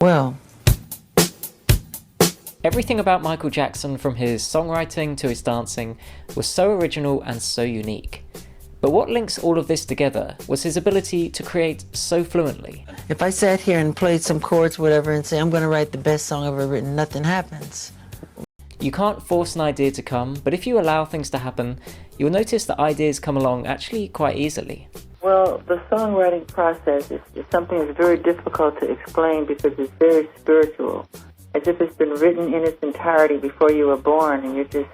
Well, everything about Michael Jackson, from his songwriting to his dancing, was so original and so unique. But what links all of this together was his ability to create so fluently. if I sat here and played some chords, whatever, and say, I'm going to write the best song I've ever written, nothing happens. You can't force an idea to come, but if you allow things to happen, you'll notice that ideas come along actually quite easily. Well, the songwriting process is something that's very difficult to explain because it's very spiritual, as if it's been written in its entirety before you were born, and you're just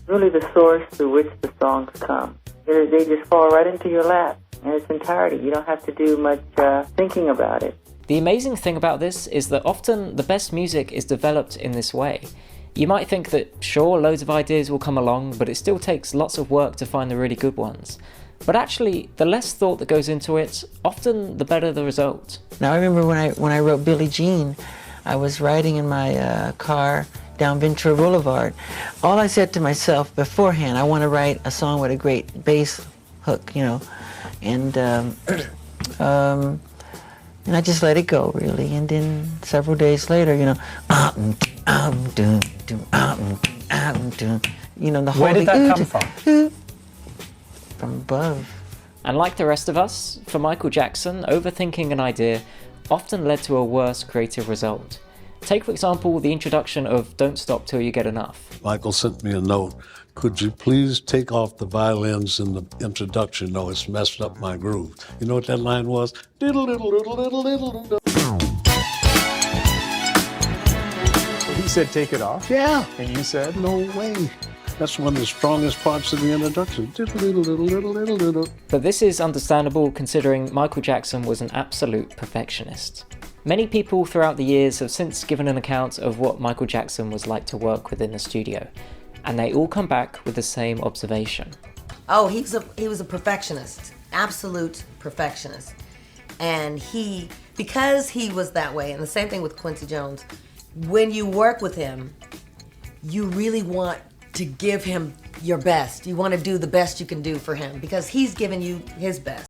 really the source through which the songs come. They just fall right into your lap in its entirety. You don't have to do much thinking about it. The amazing thing about this is that often the best music is developed in this way. You might think that, sure, loads of ideas will come along, but it still takes lots of work to find the really good ones. But actually, the less thought that goes into it, often the better the result. Now, I remember when I wrote Billie Jean, I was riding in my car down Ventura Boulevard. All I said to myself beforehand, I want to write a song with a great bass hook, you know, and I just let it go, really. And then several days later, you know, the whole Where did that come from? From above. And like the rest of us, for Michael Jackson, overthinking an idea often led to a worse creative result. Take, for example, the introduction of Don't Stop Till You Get Enough. Michael sent me a note. Could you please take off the violins in the introduction? No, it's messed up my groove. You know what that line was? He said, take it off. Yeah. And you said, No way. That's one of the strongest parts of the introduction. But this is understandable considering Michael Jackson was an absolute perfectionist. Many people throughout the years have since given an account of what Michael Jackson was like to work with in the studio, and they all come back with the same observation. Oh, he was a perfectionist, absolute perfectionist. And because he was that way, and the same thing with Quincy Jones, when you work with him, you really want to give him your best. You want to do the best you can do for him because he's given you his best.